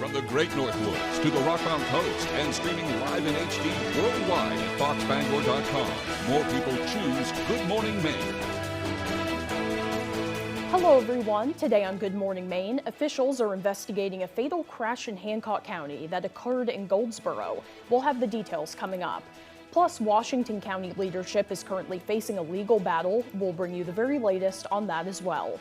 From the Great Northwoods to the Rockbound Coast and streaming live in HD worldwide at foxbangor.com. More people choose Good Morning Maine. Hello everyone. Today on Good Morning Maine, officials are investigating a fatal crash in Hancock County that occurred in Goldsboro. We'll have the details coming up. Plus, Washington County leadership is currently facing a legal battle. We'll bring you the very latest on that as well.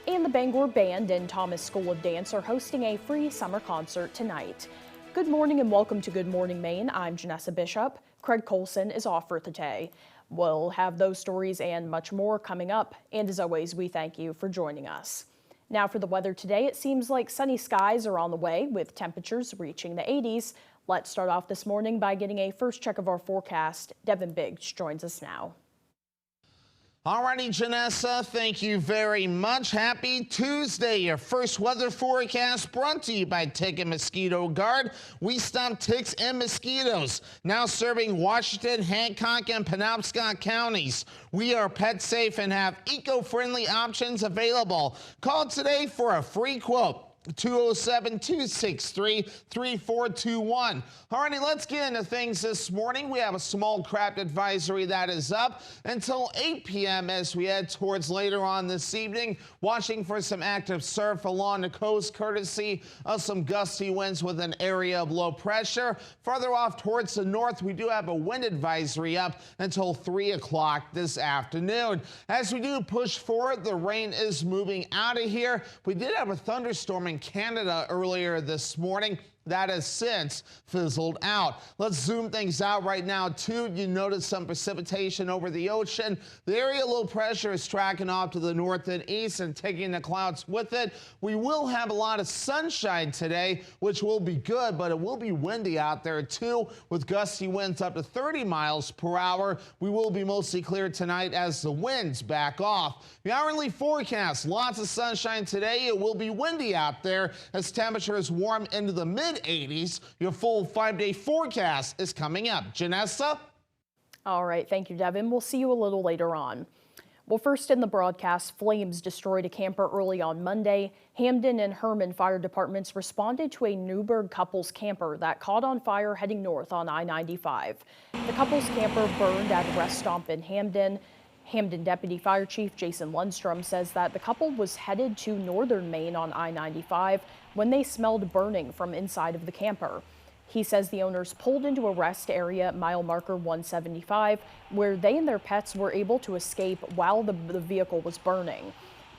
And the Bangor Band and Thomas School of Dance are hosting a free summer concert tonight. Good morning and welcome to Good Morning Maine. I'm Janessa Bishop. Craig Colson is off for today. We'll have those stories and much more coming up. And as always, we thank you for joining us. Now for the weather today, it seems like sunny skies are on the way with temperatures reaching the 80s. Let's start off this morning by getting a first check of our forecast. Devin Biggs joins us now. Alrighty, Janessa, thank you very much. Happy Tuesday. Your first weather forecast brought to you by Tick and Mosquito Guard. We stop ticks and mosquitoes. Now serving Washington, Hancock, and Penobscot counties. We are pet safe and have eco-friendly options available. Call today for a free quote. 207-263-3421. Alrighty, let's get into things this morning. We have a small craft advisory that is up until 8 p.m. as we head towards later on this evening. Watching for some active surf along the coast, courtesy of some gusty winds with an area of low pressure. Farther off towards the north, we do have a wind advisory up until 3 o'clock this afternoon. As we do push forward, the rain is moving out of here. We did have a thunderstorm in Canada earlier this morning. That has since fizzled out. Let's zoom things out right now, too. You notice some precipitation over the ocean. The area low pressure is tracking off to the north and east and taking the clouds with it. We will have a lot of sunshine today, which will be good, but it will be windy out there, too, with gusty winds up to 30 miles per hour. We will be mostly clear tonight as the winds back off. The hourly forecast, lots of sunshine today. It will be windy out there as temperatures warm into the mid-80s. Your full 5-day forecast is coming up. Janessa? All right, thank you, Devin. We'll see you a little later on. Well, first in the broadcast, flames destroyed a camper early on Monday. Hamden and Herman fire departments responded to a Newburgh couple's camper that caught on fire heading north on I-95. The couple's camper burned at a rest stop in Hamden. Hamden Deputy Fire Chief Jason Lundstrom says that the couple was headed to northern Maine on I-95 when they smelled burning from inside of the camper. He says the owners pulled into a rest area at mile marker 175, where they and their pets were able to escape while the vehicle was burning.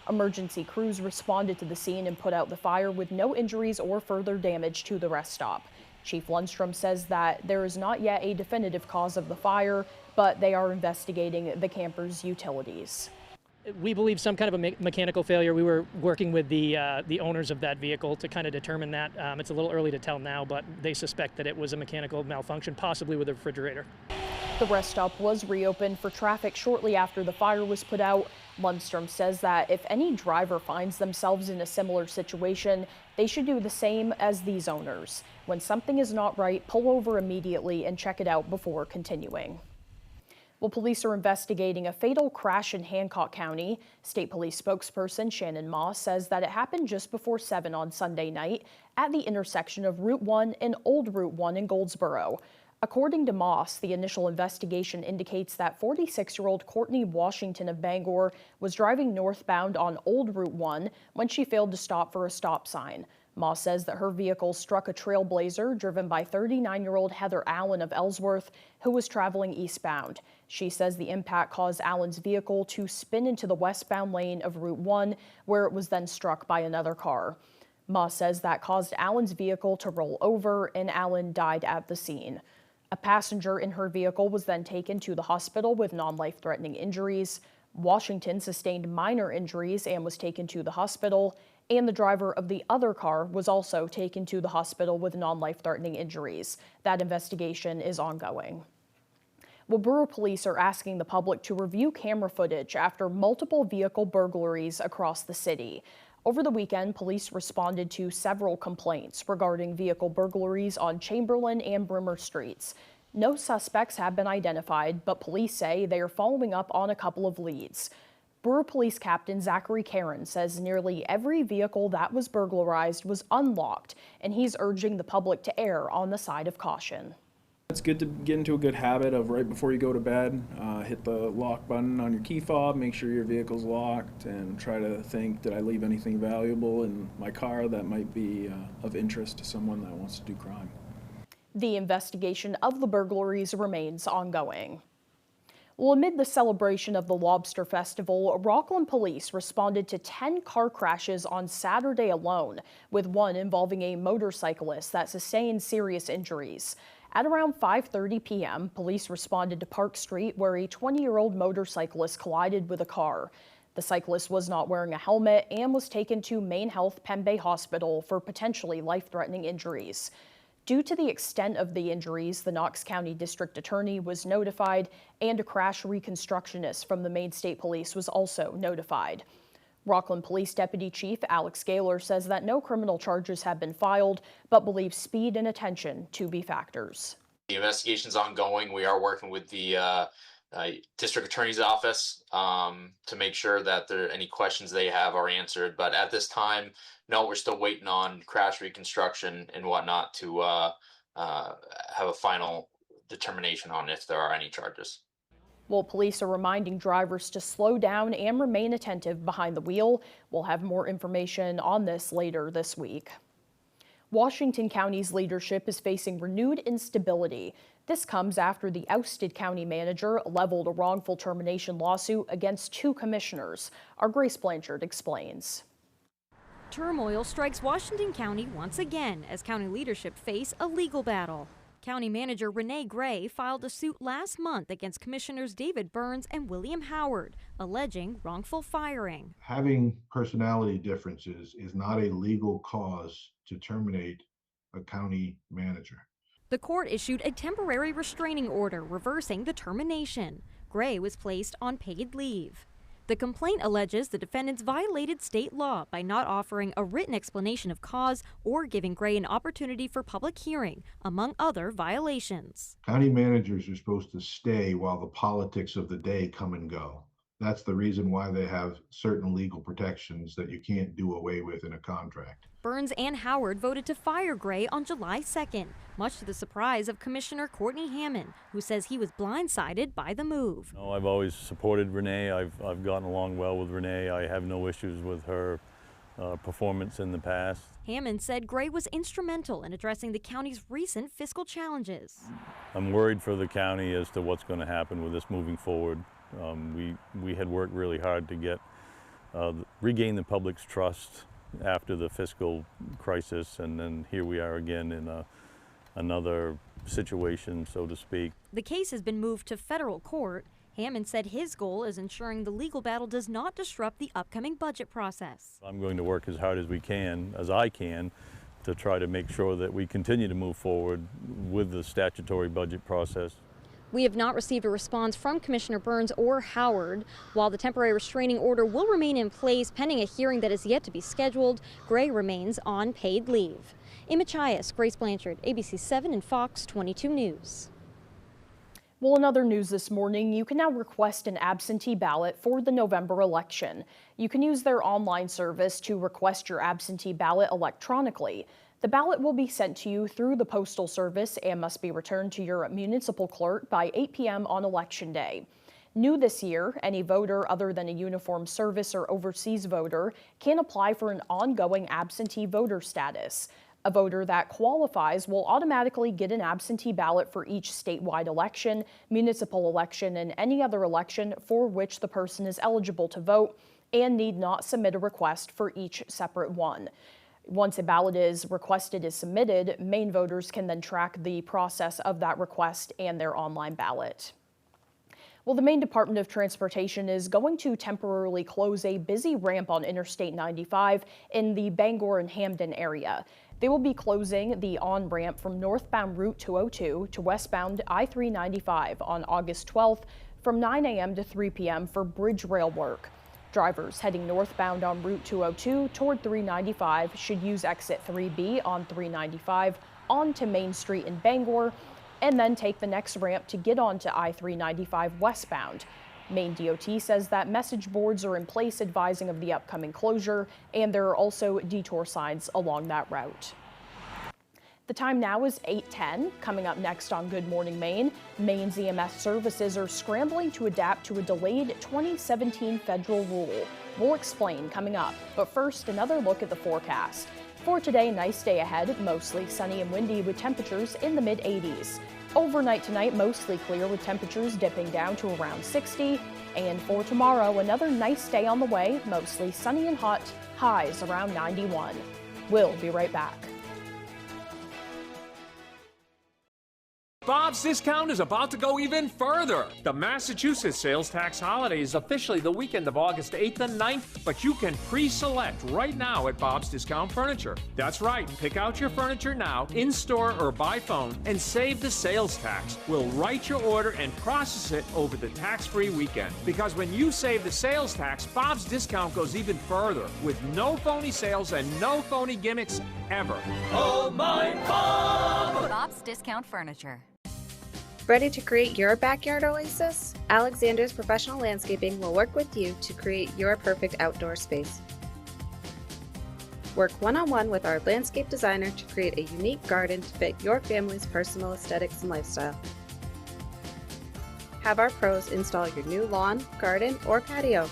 Emergency crews responded to the scene and put out the fire with no injuries or further damage to the rest stop. Chief Lundstrom says that there is not yet a definitive cause of the fire, but they are investigating the camper's utilities. We believe some kind of a mechanical failure. We were working with the owners of that vehicle to kind of determine that. It's a little early to tell now, but they suspect that it was a mechanical malfunction, possibly with a refrigerator. The rest stop was reopened for traffic shortly after the fire was put out. Lundstrom says that if any driver finds themselves in a similar situation, they should do the same as these owners. When something is not right, pull over immediately and check it out before continuing. Well, police are investigating a fatal crash in Hancock County. State Police spokesperson Shannon Moss says that it happened just before 7 on Sunday night at the intersection of Route 1 and Old Route 1 in Goldsboro. According to Moss, the initial investigation indicates that 46-year-old Courtney Washington of Bangor was driving northbound on Old Route 1 when she failed to stop for a stop sign. Moss says that her vehicle struck a Trailblazer driven by 39-year-old Heather Allen of Ellsworth, who was traveling eastbound. She says the impact caused Allen's vehicle to spin into the westbound lane of Route 1, where it was then struck by another car. Moss says that caused Allen's vehicle to roll over, and Allen died at the scene. A passenger in her vehicle was then taken to the hospital with non-life-threatening injuries. Washington sustained minor injuries and was taken to the hospital, and the driver of the other car was also taken to the hospital with non-life-threatening injuries. That investigation is ongoing. Well, Brewer police are asking the public to review camera footage after multiple vehicle burglaries across the city. Over the weekend, police responded to several complaints regarding vehicle burglaries on Chamberlain and Brimmer Streets. No suspects have been identified, but police say they are following up on a couple of leads. Brewer Police Captain Zachary Caron says nearly every vehicle that was burglarized was unlocked, and he's urging the public to err on the side of caution. It's good to get into a good habit of right before you go to bed, hit the lock button on your key fob, make sure your vehicle's locked, and try to think, did I leave anything valuable in my car that might be of interest to someone that wants to do crime. The investigation of the burglaries remains ongoing. Well, amid the celebration of the Lobster Festival, Rockland police responded to 10 car crashes on Saturday alone, with one involving a motorcyclist that sustained serious injuries. At around 5:30 p.m., police responded to Park Street, where a 20-year-old motorcyclist collided with a car. The cyclist was not wearing a helmet and was taken to Maine Health Penn Bay Hospital for potentially life-threatening injuries. Due to the extent of the injuries, the Knox County District Attorney was notified, and a crash reconstructionist from the Maine State Police was also notified. Rockland Police Deputy Chief Alex Gaylor says that no criminal charges have been filed, but believes speed and attention to be factors. The investigation's ongoing. We are working with the District Attorney's Office to make sure that any questions they have are answered. But at this time, no, we're still waiting on crash reconstruction and whatnot to have a final determination on if there are any charges. Well, police are reminding drivers to slow down and remain attentive behind the wheel. We'll have more information on this later this week. Washington County's leadership is facing renewed instability. This comes after the ousted county manager leveled a wrongful termination lawsuit against 2 commissioners. Our Grace Blanchard explains. Turmoil strikes Washington County once again as county leadership face a legal battle. County Manager Renee Gray filed a suit last month against Commissioners David Burns and William Howard, alleging wrongful firing. Having personality differences is not a legal cause to terminate a county manager. The court issued a temporary restraining order reversing the termination. Gray was placed on paid leave. The complaint alleges the defendants violated state law by not offering a written explanation of cause or giving Gray an opportunity for public hearing, among other violations. County managers are supposed to stay while the politics of the day come and go. That's the reason why they have certain legal protections that you can't do away with in a contract. Burns and Howard voted to fire Gray on July 2nd, much to the surprise of Commissioner Courtney Hammond, who says he was blindsided by the move. I've always supported Renee. I've gotten along well with Renee. I have no issues with her performance in the past. Hammond said Gray was instrumental in addressing the county's recent fiscal challenges. I'm worried for the county as to what's going to happen with this moving forward. We had worked really hard to get regain the public's trust after the fiscal crisis, and then here we are again in another situation, so to speak. The case has been moved to federal court. Hammond said his goal is ensuring the legal battle does not disrupt the upcoming budget process. I'm going to work as hard as I can, to try to make sure that we continue to move forward with the statutory budget process. We have not received a response from Commissioner Burns or Howard. While the temporary restraining order will remain in place pending a hearing that is yet to be scheduled, Gray remains on paid leave. In Machias, Grace Blanchard, ABC 7 and Fox 22 News. Well, in other news this morning, you can now request an absentee ballot for the November election. You can use their online service to request your absentee ballot electronically. The ballot will be sent to you through the Postal Service and must be returned to your municipal clerk by 8 p.m. on Election Day. New this year, any voter other than a uniformed service or overseas voter can apply for an ongoing absentee voter status. A voter that qualifies will automatically get an absentee ballot for each statewide election, municipal election, and any other election for which the person is eligible to vote, and need not submit a request for each separate one. Once a ballot is submitted, Maine voters can then track the process of that request and their online ballot. Well, the Maine Department of Transportation is going to temporarily close a busy ramp on Interstate 95 in the Bangor and Hamden area. They will be closing the on-ramp from northbound Route 202 to westbound I-395 on August 12th from 9 a.m. to 3 p.m. for bridge rail work. Drivers heading northbound on Route 202 toward 395 should use exit 3B on 395 onto Main Street in Bangor, and then take the next ramp to get onto I-395 westbound. Maine DOT says that message boards are in place advising of the upcoming closure, and there are also detour signs along that route. The time now is 8:10. Coming up next on Good Morning Maine, Maine's EMS services are scrambling to adapt to a delayed 2017 federal rule. We'll explain coming up. But first, another look at the forecast. For today, nice day ahead, mostly sunny and windy with temperatures in the mid-80s. Overnight tonight, mostly clear with temperatures dipping down to around 60. And for tomorrow, another nice day on the way, mostly sunny and hot, highs around 91. We'll be right back. Bob's Discount is about to go even further. The Massachusetts sales tax holiday is officially the weekend of August 8th and 9th, but you can pre-select right now at Bob's Discount Furniture. That's right, pick out your furniture now, in-store or by phone, and save the sales tax. We'll write your order and process it over the tax-free weekend. Because when you save the sales tax, Bob's Discount goes even further, with no phony sales and no phony gimmicks ever. Oh my Bob! Bob's Discount Furniture. Ready to create your backyard oasis? Alexander's Professional Landscaping will work with you to create your perfect outdoor space. Work one-on-one with our landscape designer to create a unique garden to fit your family's personal aesthetics and lifestyle. Have our pros install your new lawn, garden, or patio.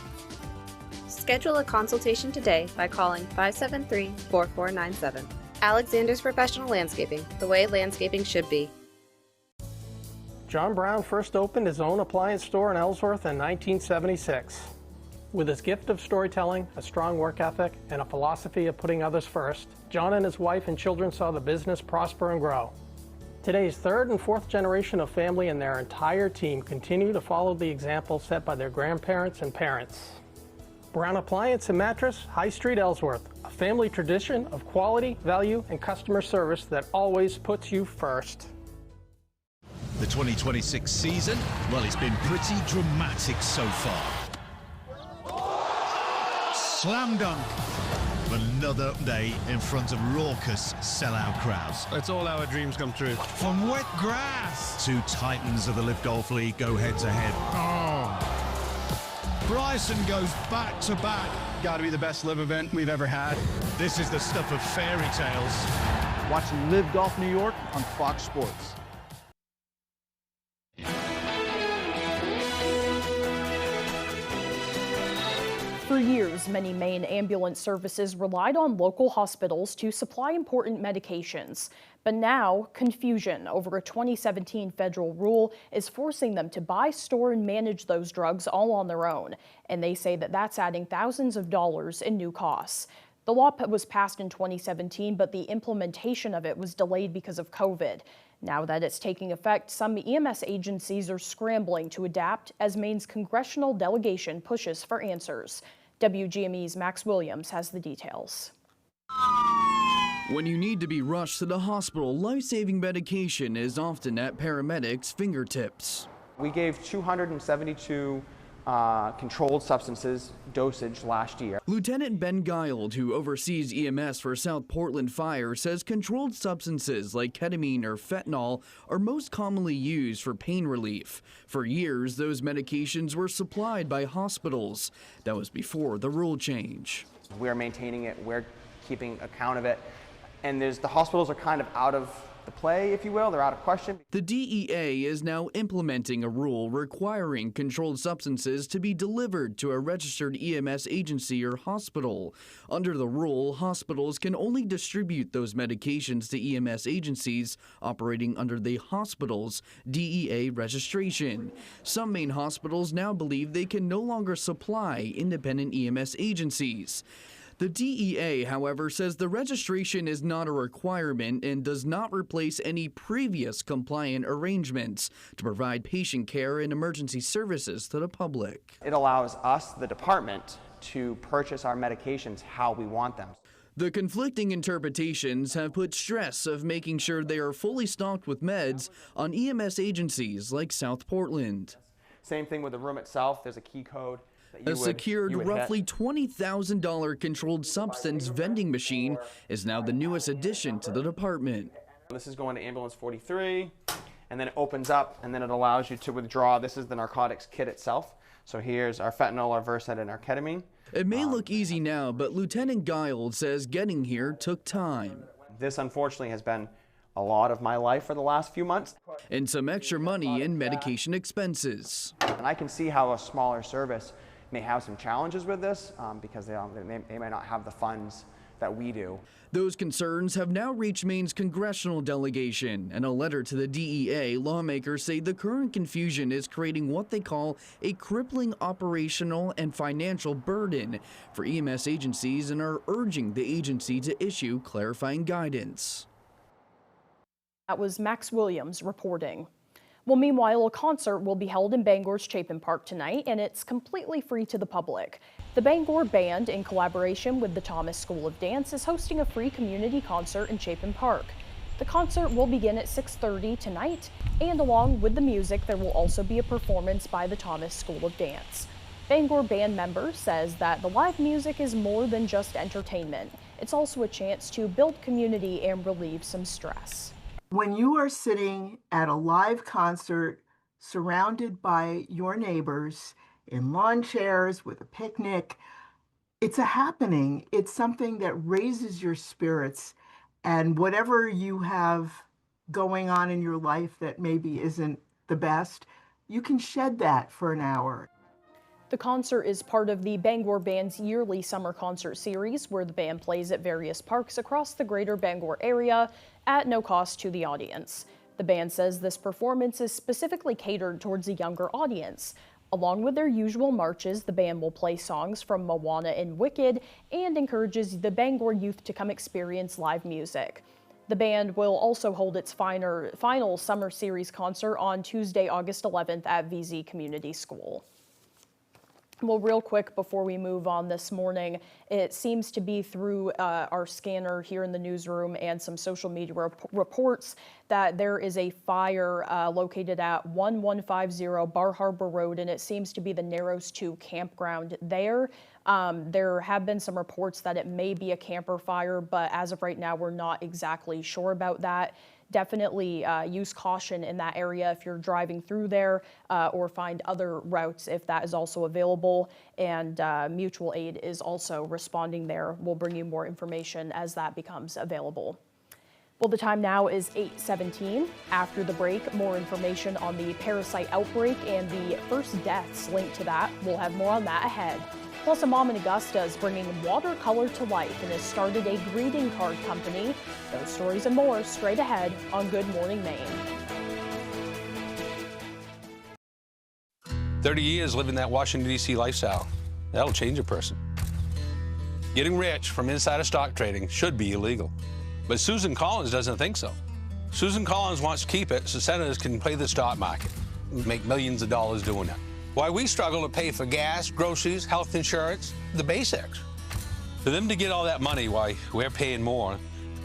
Schedule a consultation today by calling 573-4497. Alexander's Professional Landscaping, the way landscaping should be. John Brown first opened his own appliance store in Ellsworth in 1976. With his gift of storytelling, a strong work ethic, and a philosophy of putting others first, John and his wife and children saw the business prosper and grow. Today's third and fourth generation of family and their entire team continue to follow the example set by their grandparents and parents. Brown Appliance and Mattress, High Street, Ellsworth, a family tradition of quality, value, and customer service that always puts you first. The 2026 season, well, it's been pretty dramatic so far. Slam dunk. Another day in front of raucous sellout crowds. It's all our dreams come true. From wet grass. Two titans of the Live Golf League go head to head. Oh. Bryson goes back to back. Got to be the best live event we've ever had. This is the stuff of fairy tales. Watching Live Golf New York on Fox Sports. For years, many Maine ambulance services relied on local hospitals to supply important medications. But now, confusion over a 2017 federal rule is forcing them to buy, store, and manage those drugs all on their own. And they say that that's adding thousands of dollars in new costs. The law was passed in 2017, but the implementation of it was delayed because of COVID. Now that it's taking effect, some EMS agencies are scrambling to adapt as Maine's congressional delegation pushes for answers. WGME's Max Williams has the details. When you need to be rushed to the hospital, life-saving medication is often at paramedics' fingertips. We gave 272 controlled substances dosage last year. Lieutenant Ben Guild, who oversees EMS for South Portland Fire, says controlled substances like ketamine or fentanyl are most commonly used for pain relief. For years, those medications were supplied by hospitals. That was before the rule change. We're maintaining it, we're keeping account of it, and the hospitals are kind of out of the play, if you will. They're out of question. The DEA is now implementing a rule requiring controlled substances to be delivered to a registered EMS agency or hospital. Under the rule, hospitals can only distribute those medications to EMS agencies operating under the hospital's DEA registration. Some Maine hospitals now believe they can no longer supply independent EMS agencies. The DEA, however, says the registration is not a requirement and does not replace any previous compliant arrangements to provide patient care and emergency services to the public. It allows us, the department, to purchase our medications how we want them. The conflicting interpretations have put stress of making sure they are fully stocked with meds on EMS agencies like South Portland. Same thing with the room itself. There's a key code. A secured, roughly $20,000 controlled substance vending machine is now the newest addition to the department. This is going to ambulance 43, and then it opens up, and then it allows you to withdraw. This is the narcotics kit itself. So here's our fentanyl, our Versed, and our ketamine. It may look easy now, but Lieutenant Giles says getting here took time. This unfortunately has been a lot of my life for the last few months. And some extra money in medication expenses. And I can see how a smaller service may have some challenges with this because they may not have the funds that we do. Those concerns have now reached Maine's congressional delegation. In a letter to the DEA, lawmakers say the current confusion is creating what they call a crippling operational and financial burden for EMS agencies and are urging the agency to issue clarifying guidance. That was Max Williams reporting. Well, meanwhile, a concert will be held in Bangor's Chapin Park tonight, and it's completely free to the public. The Bangor Band, in collaboration with the Thomas School of Dance, is hosting a free community concert in Chapin Park. The concert will begin at 6:30 tonight, and along with the music, there will also be a performance by the Thomas School of Dance. Bangor Band member says that the live music is more than just entertainment. It's also a chance to build community and relieve some stress. When you are sitting at a live concert surrounded by your neighbors in lawn chairs with a picnic, it's a happening. It's something that raises your spirits, and whatever you have going on in your life that maybe isn't the best, you can shed that for an hour. The concert is part of the Bangor Band's yearly summer concert series, where the band plays at various parks across the greater Bangor area at no cost to the audience. The band says this performance is specifically catered towards a younger audience. Along with their usual marches, the band will play songs from Moana and Wicked and encourages the Bangor youth to come experience live music. The band will also hold its final summer series concert on Tuesday, August 11th at VZ Community School. Well, real quick before we move on this morning, it seems to be through our scanner here in the newsroom and some social media reports that there is a fire located at 1150 Bar Harbor Road, and it seems to be the Narrows 2 campground there. There have been some reports that it may be a camper fire, but as of right now, we're not exactly sure about that. Definitely use caution in that area if you're driving through there or find other routes if that is also available. And mutual aid is also responding there. We'll bring you more information as that becomes available. Well, the time now is 8:17. After the break, more information on the parasite outbreak and the first deaths linked to that. We'll have more on that ahead. Plus, a mom in Augusta is bringing watercolor to life and has started a greeting card company. Those stories and more straight ahead on Good Morning Maine. 30 years living that Washington, D.C. lifestyle. That'll change a person. Getting rich from insider stock trading should be illegal. But Susan Collins doesn't think so. Susan Collins wants to keep it so senators can play the stock market, make millions of dollars doing it. Why we struggle to pay for gas, groceries, health insurance, the basics. For them to get all that money, why we're paying more,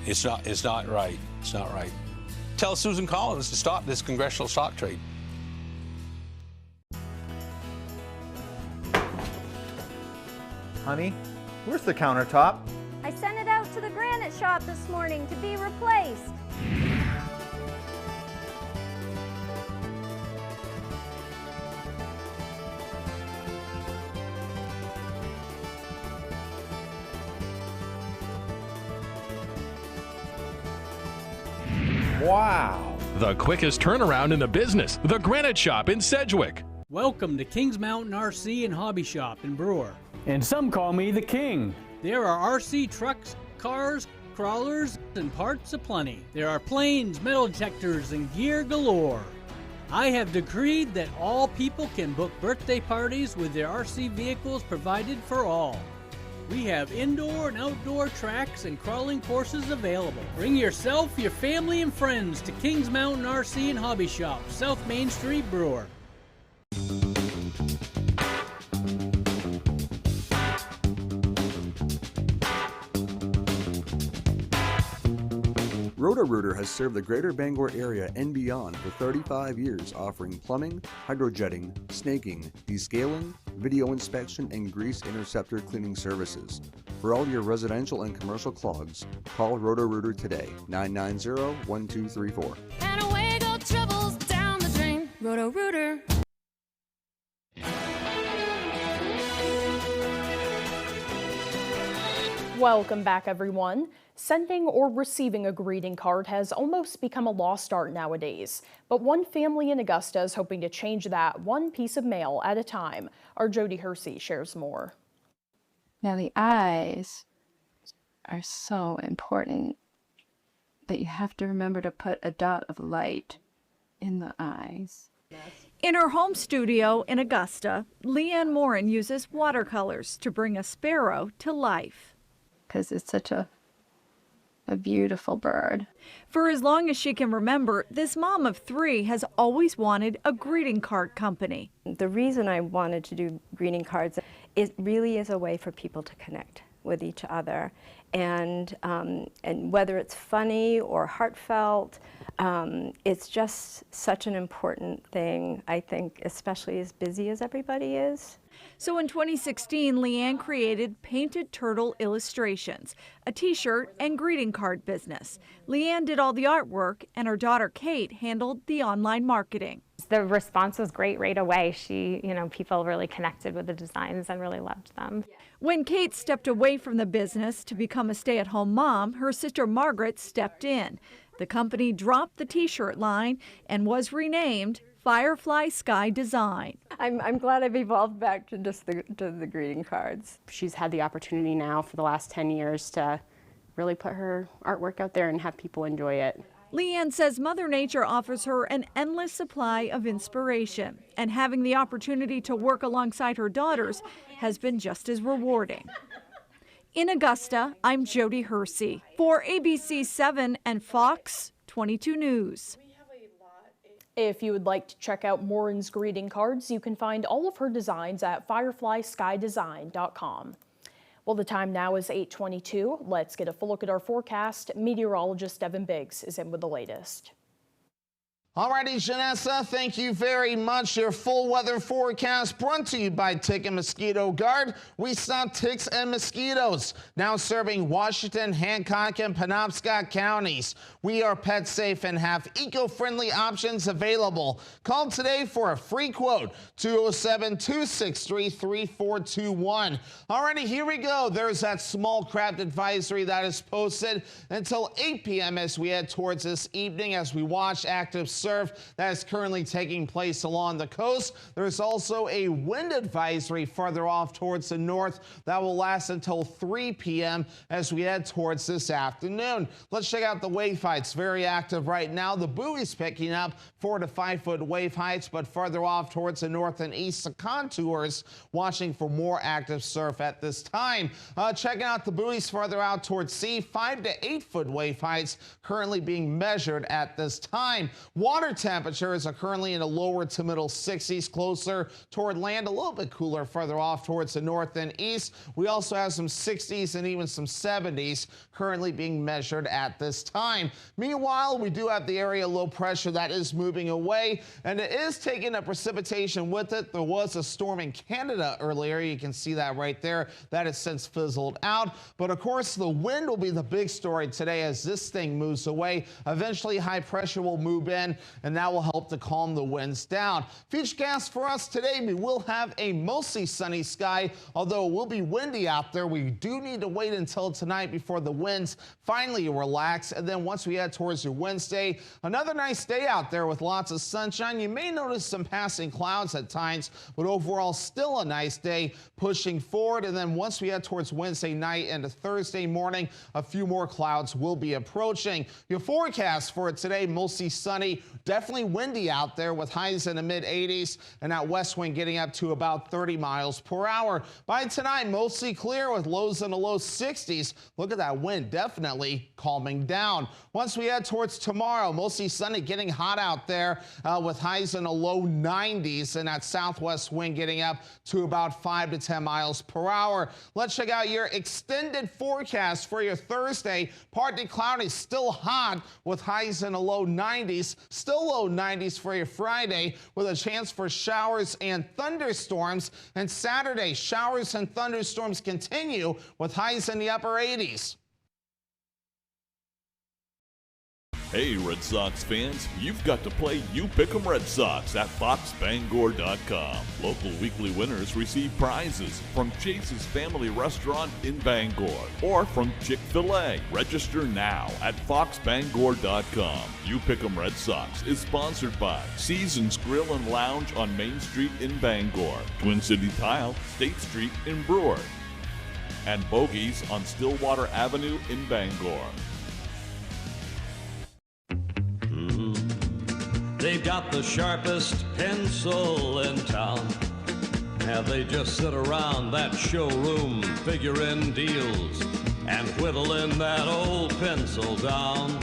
it's not right. It's not right. Tell Susan Collins to stop this congressional stock trade. Honey, where's the countertop? I sent it out to the granite shop this morning to be replaced. Wow! The quickest turnaround in the business, the Granite Shop in Sedgwick. Welcome to Kings Mountain RC and Hobby Shop in Brewer. And some call me the King. There are RC trucks, cars, crawlers, and parts aplenty. There are planes, metal detectors, and gear galore. I have decreed that all people can book birthday parties with their RC vehicles provided for all. We have indoor and outdoor tracks and crawling courses available. Bring yourself, your family, and friends to Kings Mountain RC and Hobby Shop, South Main Street, Brewer. Roto-Rooter has served the greater Bangor area and beyond for 35 years, offering plumbing, hydrojetting, snaking, descaling, video inspection, and grease interceptor cleaning services. For all your residential and commercial clogs, call Roto-Rooter today, 990-1234. And away go troubles down the drain. Roto-Rooter. Welcome back, everyone. Sending or receiving a greeting card has almost become a lost art nowadays. But one family in Augusta is hoping to change that one piece of mail at a time. Our Jody Hersey shares more. Now, the eyes are so important that you have to remember to put a dot of light in the eyes. In her home studio in Augusta, Leanne Morin uses watercolors to bring a sparrow to life. Because it's such a beautiful bird. For as long as she can remember, this mom of 3 has always wanted a greeting card company. The reason I wanted to do greeting cards, it really is a way for people to connect with each other. And whether it's funny or heartfelt, it's just such an important thing, I think, especially as busy as everybody is. So in 2016, Leanne created Painted Turtle Illustrations, a t-shirt and greeting card business. Leanne did all the artwork, and her daughter Kate handled the online marketing. The response was great right away. People really connected with the designs and really loved them. When Kate stepped away from the business to become a stay-at-home mom, her sister Margaret stepped in. The company dropped the t-shirt line and was renamed Firefly Sky Design. I'm glad I've evolved back to just the greeting cards. She's had the opportunity now for the last 10 years to really put her artwork out there and have people enjoy it. Leanne says Mother Nature offers her an endless supply of inspiration, and having the opportunity to work alongside her daughters has been just as rewarding. In Augusta, I'm Jody Hersey for ABC 7 and Fox 22 News. If you would like to check out Morin's greeting cards, you can find all of her designs at fireflyskydesign.com. Well, the time now is 8:22. Let's get a full look at our forecast. Meteorologist Evan Biggs is in with the latest. Alrighty, Janessa, thank you very much. Your full weather forecast brought to you by Tick and Mosquito Guard. We stop ticks and mosquitoes. Now serving Washington, Hancock, and Penobscot counties. We are pet safe and have eco-friendly options available. Call today for a free quote, 207-263-3421. Alrighty, here we go. There's that small craft advisory that is posted until 8 p.m. as we head towards this evening as we watch active surf that is currently taking place along the coast. There's also a wind advisory farther off towards the north that will last until 3 p.m. as we head towards this afternoon. Let's check out the wave heights. Very active right now. The buoy's picking up 4 to 5 foot wave heights, but farther off towards the north and east, the contours watching for more active surf at this time. Checking out the buoys farther out towards sea, 5 to 8 foot wave heights currently being measured at this time. Water temperatures are currently in the lower to middle 60s, closer toward land, a little bit cooler further off towards the north and east. We also have some 60s and even some 70s currently being measured at this time. Meanwhile, we do have the area low pressure that is moving away, and it is taking a precipitation with it. There was a storm in Canada earlier. You can see that right there. That has since fizzled out. But of course, the wind will be the big story today as this thing moves away. Eventually, high pressure will move in, and that will help to calm the winds down. Futurecast for us today, we will have a mostly sunny sky, although it will be windy out there. We do need to wait until tonight before the winds finally relax, and then once we head towards your Wednesday, another nice day out there with lots of sunshine. You may notice some passing clouds at times, but overall still a nice day pushing forward, and then once we head towards Wednesday night into Thursday morning, a few more clouds will be approaching. Your forecast for today, mostly sunny, definitely windy out there with highs in the mid 80s and that west wind getting up to about 30 miles per hour. By tonight, mostly clear with lows in the low 60s. Look at that wind, definitely calming down. Once we head towards tomorrow, mostly sunny, getting hot out there with highs in the low 90s and that southwest wind getting up to about 5 to 10 miles per hour. Let's check out your extended forecast for your Thursday. Partly cloudy, still hot with highs in the low 90s. Still low 90s for your Friday with a chance for showers and thunderstorms. And Saturday, showers and thunderstorms continue with highs in the upper 80s. Hey, Red Sox fans, you've got to play You Pick 'em Red Sox at foxbangor.com. Local weekly winners receive prizes from Chase's Family Restaurant in Bangor or from Chick-fil-A. Register now at foxbangor.com. You Pick 'em Red Sox is sponsored by Seasons Grill and Lounge on Main Street in Bangor, Twin City Tile, State Street in Brewer, and Bogies on Stillwater Avenue in Bangor. They've got the sharpest pencil in town. Have they just sit around that showroom figuring deals and whittling that old pencil down?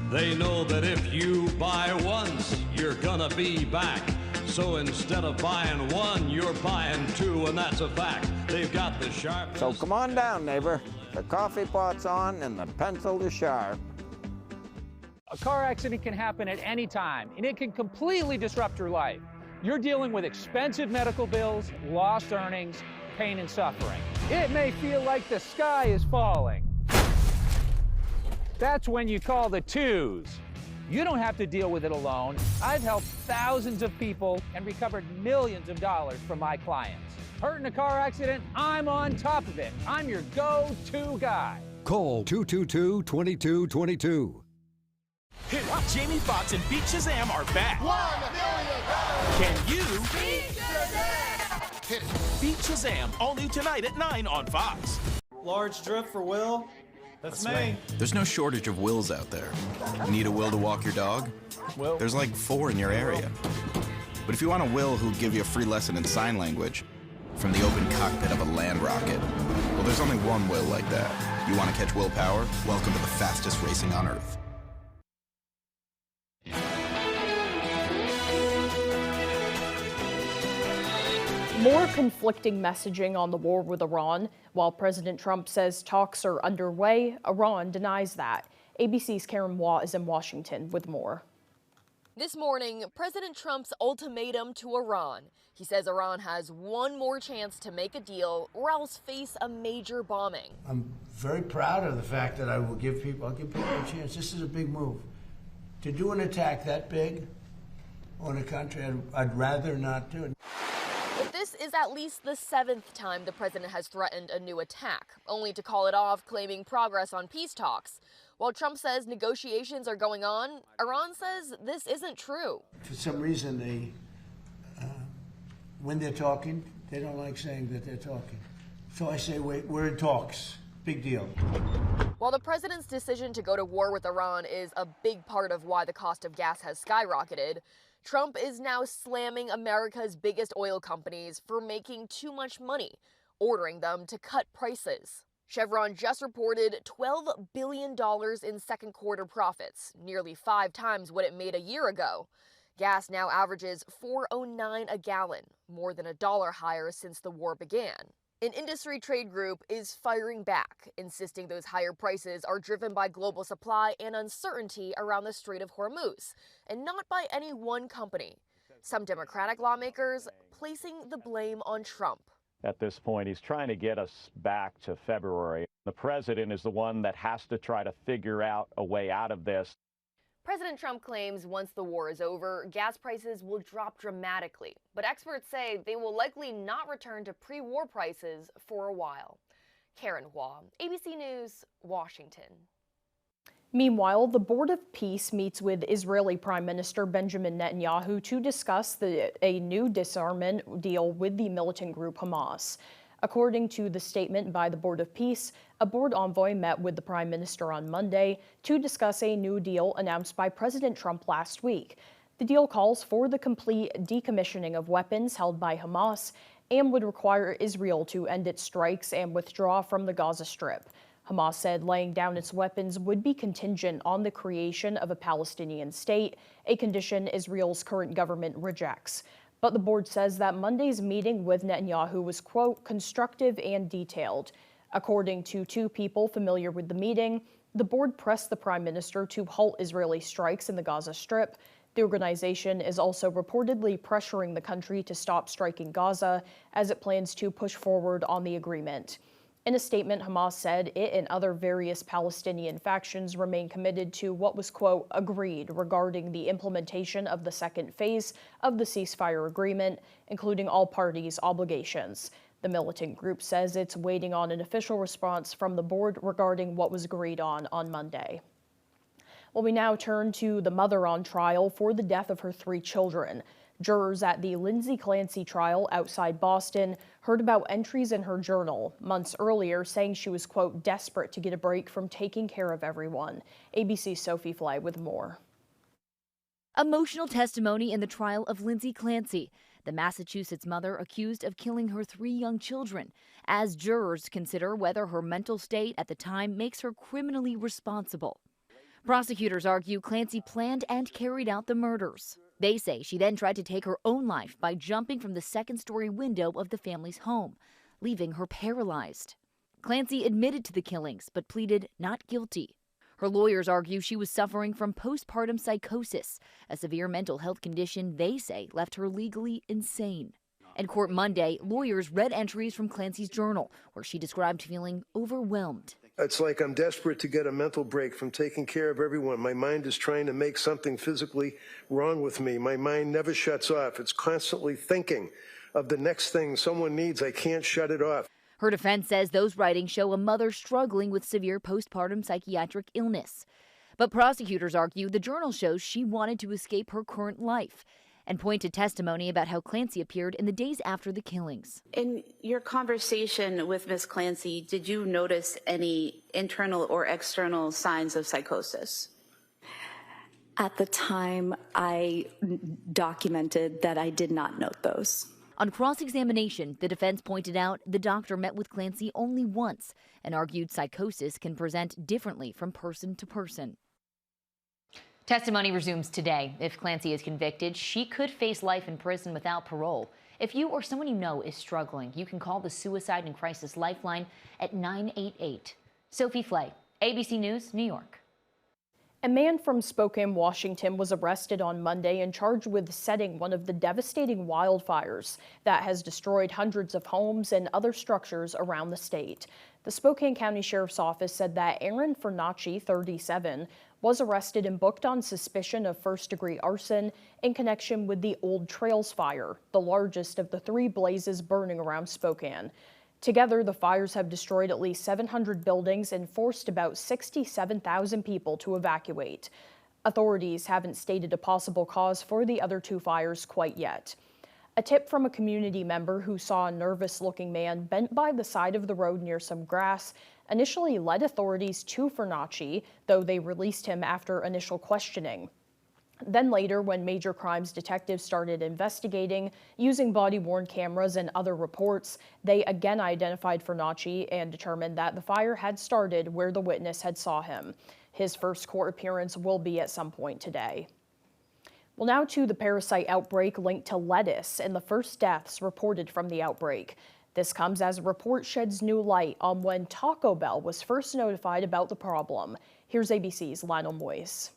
They know that if you buy once, you're gonna be back. So instead of buying one, you're buying two, and that's a fact. They've got the sharpest. So come on down, neighbor. The coffee pot's on and the pencil is sharp. A car accident can happen at any time, and it can completely disrupt your life. You're dealing with expensive medical bills, lost earnings, pain and suffering. It may feel like the sky is falling. That's when you call the twos. You don't have to deal with it alone. I've helped thousands of people and recovered millions of dollars from my clients. Hurt in a car accident? I'm on top of it. I'm your go-to guy. Call 222-2222. Hit it. Jamie Foxx and Beat Shazam are back. $1 million. Can you beat Shazam? Hit it. Beat Shazam, all new tonight at 9 on Fox. Large drip for Will. That's me. There's no shortage of Wills out there. Need a Will to walk your dog? Will. There's like 4 in your area. But if you want a Will who'll give you a free lesson in sign language from the open cockpit of a land rocket, well, there's only one Will like that. You want to catch willpower? Welcome to the fastest racing on Earth. More conflicting messaging on the war with Iran. While President Trump says talks are underway, Iran denies that. ABC's Karen Waugh is in Washington with more. This morning, President Trump's ultimatum to Iran. He says Iran has one more chance to make a deal or else face a major bombing. I'm very proud of the fact that I'll give people a chance. This is a big move. To do an attack that big on a country, I'd rather not do it. But this is at least the 7th time the president has threatened a new attack, only to call it off, claiming progress on peace talks. While Trump says negotiations are going on, Iran says this isn't true. For some reason, when they're talking, they don't like saying that they're talking. So I say, wait, we're in talks. Big deal. While the president's decision to go to war with Iran is a big part of why the cost of gas has skyrocketed, Trump is now slamming America's biggest oil companies for making too much money, ordering them to cut prices. Chevron just reported $12 billion in second quarter profits, nearly 5 times what it made a year ago. Gas now averages $4.09 a gallon, more than $1 higher since the war began. An industry trade group is firing back, insisting those higher prices are driven by global supply and uncertainty around the Strait of Hormuz, and not by any one company. Some Democratic lawmakers placing the blame on Trump. At this point, he's trying to get us back to February. The president is the one that has to try to figure out a way out of this. President Trump claims once the war is over, gas prices will drop dramatically, but experts say they will likely not return to pre-war prices for a while. Karen Waugh, ABC News, Washington. Meanwhile, the Board of Peace meets with Israeli Prime Minister Benjamin Netanyahu to discuss a new disarmament deal with the militant group Hamas. According to the statement by the Board of Peace, a board envoy met with the Prime Minister on Monday to discuss a new deal announced by President Trump last week. The deal calls for the complete decommissioning of weapons held by Hamas and would require Israel to end its strikes and withdraw from the Gaza Strip. Hamas said laying down its weapons would be contingent on the creation of a Palestinian state, a condition Israel's current government rejects. But the board says that Monday's meeting with Netanyahu was, quote, constructive and detailed. According to 2 people familiar with the meeting, the board pressed the prime minister to halt Israeli strikes in the Gaza Strip. The organization is also reportedly pressuring the country to stop striking Gaza as it plans to push forward on the agreement. In a statement, Hamas said it and other various Palestinian factions remain committed to what was, quote, agreed regarding the implementation of the second phase of the ceasefire agreement, including all parties' obligations. The militant group says it's waiting on an official response from the board regarding what was agreed on Monday. Well, we now turn to the mother on trial for the death of her 3 children. Jurors at the Lindsay Clancy trial outside Boston heard about entries in her journal months earlier saying she was, quote, desperate to get a break from taking care of everyone. ABC's Sophie Fly with more. Emotional testimony in the trial of Lindsay Clancy, the Massachusetts mother accused of killing her 3 young children, as jurors consider whether her mental state at the time makes her criminally responsible. Prosecutors argue Clancy planned and carried out the murders. They say she then tried to take her own life by jumping from the second-story window of the family's home, leaving her paralyzed. Clancy admitted to the killings but pleaded not guilty. Her lawyers argue she was suffering from postpartum psychosis, a severe mental health condition they say left her legally insane. In court Monday, lawyers read entries from Clancy's journal, where she described feeling overwhelmed. It's like I'm desperate to get a mental break from taking care of everyone. My mind is trying to make something physically wrong with me. My mind never shuts off. It's constantly thinking of the next thing someone needs. I can't shut it off. Her defense says those writings show a mother struggling with severe postpartum psychiatric illness. But prosecutors argue the journal shows she wanted to escape her current life and point to testimony about how Clancy appeared in the days after the killings. In your conversation with Ms. Clancy, did you notice any internal or external signs of psychosis? At the time, I documented that I did not note those. On cross-examination, the defense pointed out the doctor met with Clancy only once and argued psychosis can present differently from person to person. Testimony resumes today. If Clancy is convicted, she could face life in prison without parole. If you or someone you know is struggling, you can call the Suicide and Crisis Lifeline at 988. Sophie Flay, ABC News, New York. A man from Spokane, Washington was arrested on Monday and charged with setting one of the devastating wildfires that has destroyed hundreds of homes and other structures around the state. The Spokane County Sheriff's Office said that Aaron Fernacci, 37, was arrested and booked on suspicion of first-degree arson in connection with the Old Trails fire, the largest of the 3 blazes burning around Spokane. Together, the fires have destroyed at least 700 buildings and forced about 67,000 people to evacuate. Authorities haven't stated a possible cause for the other 2 fires quite yet. A tip from a community member who saw a nervous-looking man bent by the side of the road near some grass initially led authorities to Fernacci, though they released him after initial questioning. Then later, when major crimes detectives started investigating, using body-worn cameras and other reports, they again identified Fernacci and determined that the fire had started where the witness had saw him. His first court appearance will be at some point today. Well, now to the parasite outbreak linked to lettuce and the first deaths reported from the outbreak. This comes as a report sheds new light on when Taco Bell was first notified about the problem. Here's ABC's Lionel Moyes.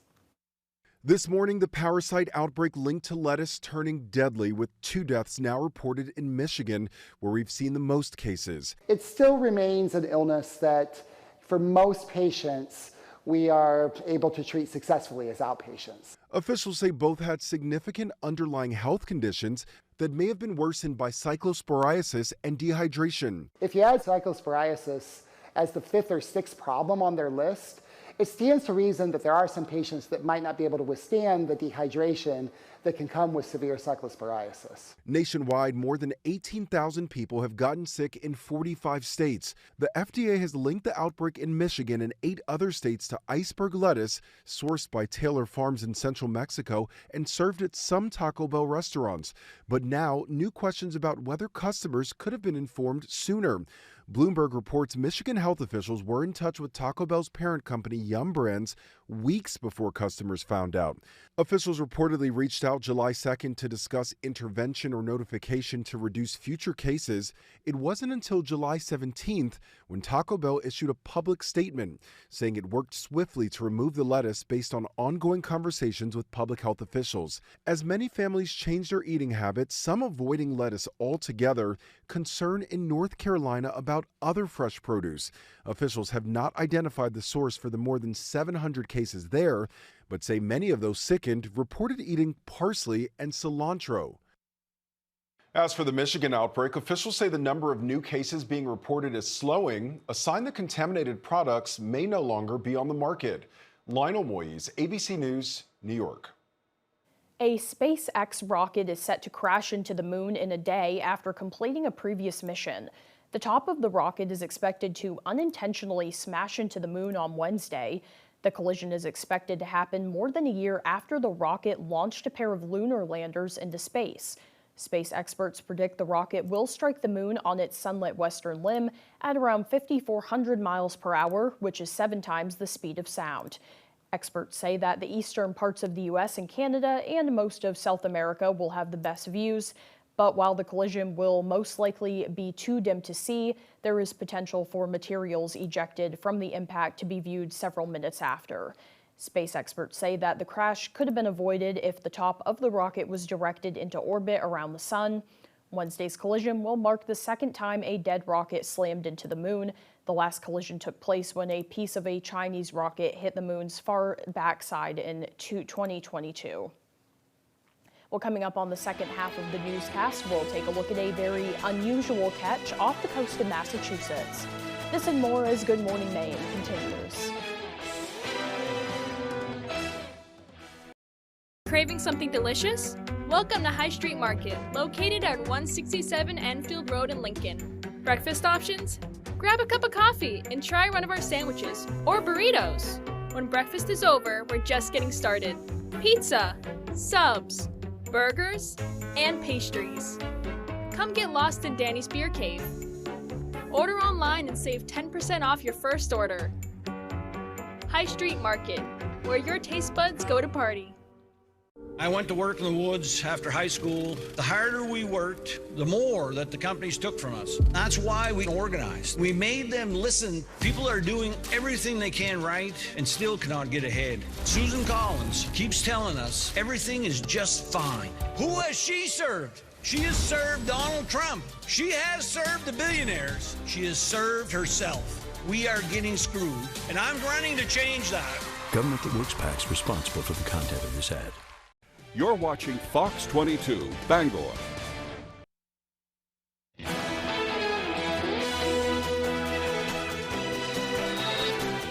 This morning, the parasite outbreak linked to lettuce turning deadly, with 2 deaths now reported in Michigan, where we've seen the most cases. It still remains an illness that, for most patients, we are able to treat successfully as outpatients. Officials say both had significant underlying health conditions that may have been worsened by cyclosporiasis and dehydration. If you add cyclosporiasis as the 5th or 6th problem on their list, it stands to reason that there are some patients that might not be able to withstand the dehydration that can come with severe cyclosporiasis. Nationwide, more than 18,000 people have gotten sick in 45 states. The FDA has linked the outbreak in Michigan and 8 other states to iceberg lettuce, sourced by Taylor Farms in central Mexico and served at some Taco Bell restaurants. But now, new questions about whether customers could have been informed sooner. Bloomberg reports Michigan health officials were in touch with Taco Bell's parent company, Yum Brands, weeks before customers found out. Officials reportedly reached out July 2nd to discuss intervention or notification to reduce future cases. It wasn't until July 17th when Taco Bell issued a public statement saying it worked swiftly to remove the lettuce based on ongoing conversations with public health officials. As many families change their eating habits, some avoiding lettuce altogether, concern in North Carolina about without other fresh produce. Officials have not identified the source for the more than 700 cases there, but say many of those sickened reported eating parsley and cilantro. As for the Michigan outbreak, officials say the number of new cases being reported is slowing, a sign that contaminated products may no longer be on the market. Lionel Moyes, ABC News, New York. A SpaceX rocket is set to crash into the moon in a day after completing a previous mission. The top of the rocket is expected to unintentionally smash into the moon on Wednesday. The collision is expected to happen more than a year after the rocket launched a pair of lunar landers into space. Space experts predict the rocket will strike the moon on its sunlit western limb at around 5,400 miles per hour, which is 7 times the speed of sound. Experts say that the eastern parts of the U.S. and Canada and most of South America will have the best views, but while the collision will most likely be too dim to see, there is potential for materials ejected from the impact to be viewed several minutes after. Space experts say that the crash could have been avoided if the top of the rocket was directed into orbit around the sun. Wednesday's collision will mark the second time a dead rocket slammed into the moon. The last collision took place when a piece of a Chinese rocket hit the moon's far backside in 2022. Well, coming up on the second half of the newscast, we'll take a look at a very unusual catch off the coast of Massachusetts. This and more as Good Morning Maine continues. Craving something delicious? Welcome to High Street Market, located at 167 Enfield Road in Lincoln. Breakfast options? Grab a cup of coffee and try one of our sandwiches or burritos. When breakfast is over, we're just getting started. Pizza, subs, burgers, and pastries. Come get lost in Danny's Beer Cave. Order online and save 10% off your first order. High Street Market, where your taste buds go to party. I went to work in the woods after high school. The harder we worked, the more that the companies took from us. That's why we organized. We made them listen. People are doing everything they can right and still cannot get ahead. Susan Collins keeps telling us everything is just fine. Who has she served? She has served Donald Trump. She has served the billionaires. She has served herself. We are getting screwed, and I'm running to change that. Government that works PAC's responsible for the content of this ad. You're watching Fox 22, Bangor.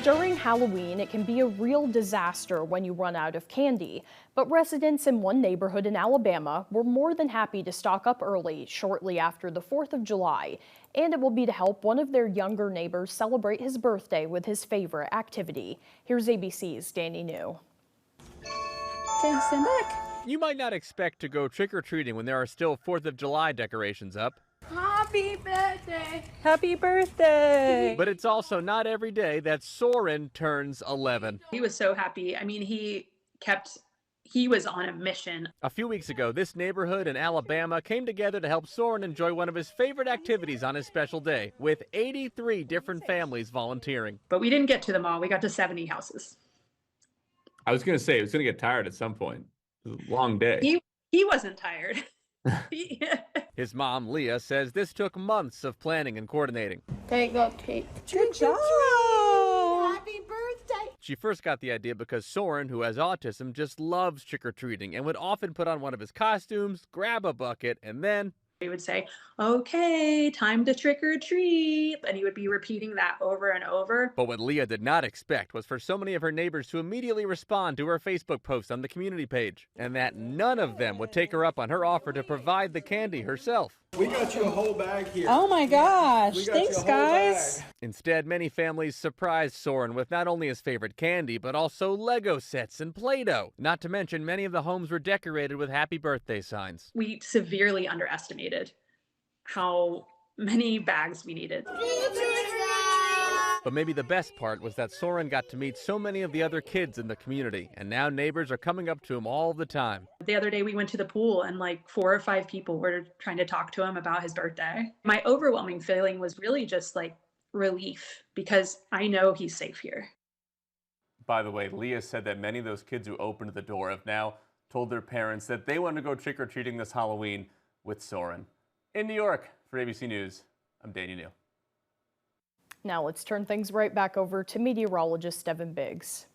During Halloween, it can be a real disaster when you run out of candy. But residents in one neighborhood in Alabama were more than happy to stock up early shortly after the 4th of July. And it will be to help one of their younger neighbors celebrate his birthday with his favorite activity. Here's ABC's Danny New. Okay, stand back. You might not expect to go trick-or-treating when there are still 4th of July decorations up. Happy birthday! Happy birthday! But it's also not every day that Soren turns 11. He was so happy. I mean, he was on a mission. A few weeks ago, this neighborhood in Alabama came together to help Soren enjoy one of his favorite activities on his special day, with 83 different families volunteering. But we didn't get to them all. We got to 70 houses. I was going to say, it was going to get tired at some point. It was a long day. He wasn't tired. His mom, Leah, says this took months of planning and coordinating. Take the cake. Good job! Happy birthday! She first got the idea because Soren, who has autism, just loves trick-or-treating and would often put on one of his costumes, grab a bucket, and then He would say, okay, time to trick or treat. And he would be repeating that over and over. But what Leah did not expect was for so many of her neighbors to immediately respond to her Facebook post on the community page, and that none of them would take her up on her offer to provide the candy herself. We got you a whole bag here. Oh my gosh, thanks guys. Instead, many families surprised Soren with not only his favorite candy, but also Lego sets and Play-Doh. Not to mention, many of the homes were decorated with happy birthday signs. We severely underestimated how many bags we needed. But maybe the best part was that Soren got to meet so many of the other kids in the community, and now neighbors are coming up to him all the time. The other day we went to the pool and like 4 or 5 people were trying to talk to him about his birthday. My overwhelming feeling was really just like relief because I know he's safe here. By the way, Leah said that many of those kids who opened the door have now told their parents that they want to go trick-or-treating this Halloween with Soren. In New York, for ABC News, I'm Danny New. Now let's turn things right back over to meteorologist Devin Biggs.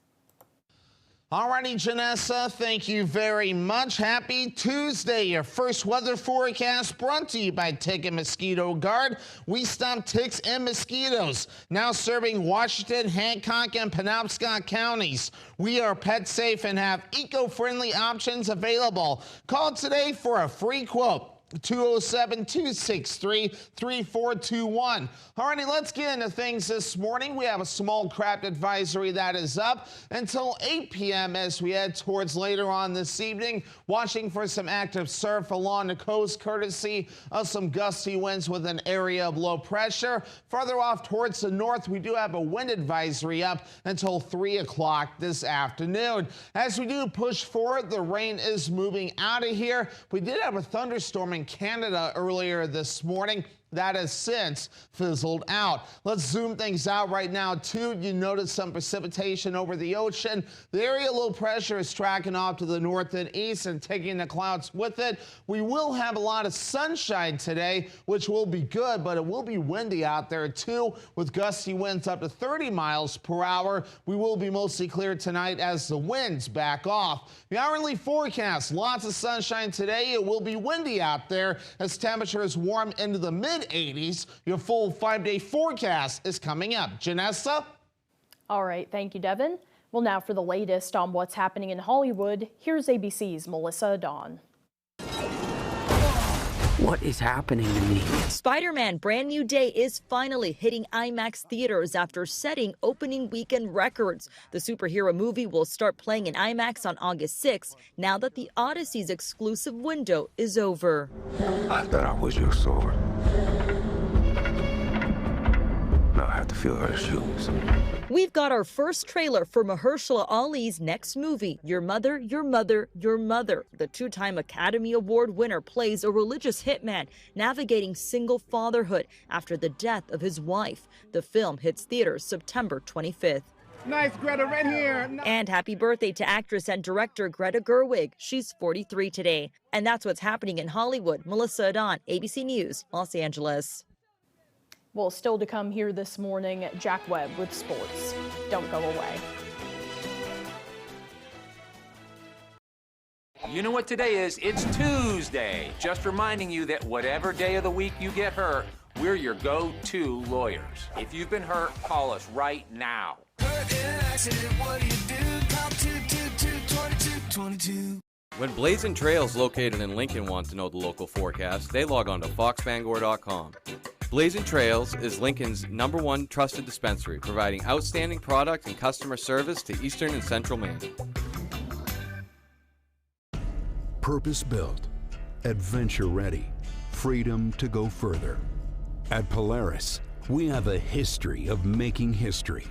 Alrighty, Janessa, thank you very much. Happy Tuesday. Your first weather forecast brought to you by Tick and Mosquito Guard. We stop ticks and mosquitoes. Now serving Washington, Hancock, and Penobscot counties. We are pet safe and have eco-friendly options available. Call today for a free quote. 207-263-3421. Alrighty, let's get into things this morning. We have a small craft advisory that is up until 8 p.m. as we head towards later on this evening. Watching for some active surf along the coast, courtesy of some gusty winds with an area of low pressure. Farther off towards the north, we do have a wind advisory up until 3 o'clock this afternoon. As we do push forward, the rain is moving out of here. We did have a thunderstorm in Canada earlier this morning. That has since fizzled out. Let's zoom things out right now, too. You notice some precipitation over the ocean. The area of low pressure is tracking off to the north and east and taking the clouds with it. We will have a lot of sunshine today, which will be good, but it will be windy out there, too, with gusty winds up to 30 miles per hour. We will be mostly clear tonight as the winds back off. The hourly forecast, lots of sunshine today. It will be windy out there as temperatures warm into the mid-80s. Your full 5-day forecast is coming up. Janessa? All right, thank you, Devin. Well, now for the latest on what's happening in Hollywood, here's ABC's Melissa Dawn. What is happening to me? Spider-Man Brand New Day is finally hitting IMAX theaters after setting opening weekend records. The superhero movie will start playing in IMAX on August 6th, now that the Odyssey's exclusive window is over. I thought I was your sword. Now I have to feel her shoes. We've got our first trailer for Mahershala Ali's next movie, Your Mother, Your Mother, Your Mother. The two-time Academy Award winner plays a religious hitman navigating single fatherhood after the death of his wife. The film hits theaters September 25th. Nice, Greta, right here. And happy birthday to actress and director Greta Gerwig. She's 43 today. And that's what's happening in Hollywood. Melissa Dawn, ABC News, Los Angeles. Well, still to come here this morning, Jack Webb with sports. Don't go away. You know what today is? It's Tuesday. Just reminding you that whatever day of the week you get hurt, we're your go-to lawyers. If you've been hurt, call us right now. Hurt in an accident, what do you do? Call 222-2222. When Blazing Trails located in Lincoln want to know the local forecast, they log on to foxbangor.com. Blazing Trails is Lincoln's #1 trusted dispensary, providing outstanding product and customer service to Eastern and Central Maine. Purpose-built, adventure-ready, freedom to go further. At Polaris, we have a history of making history.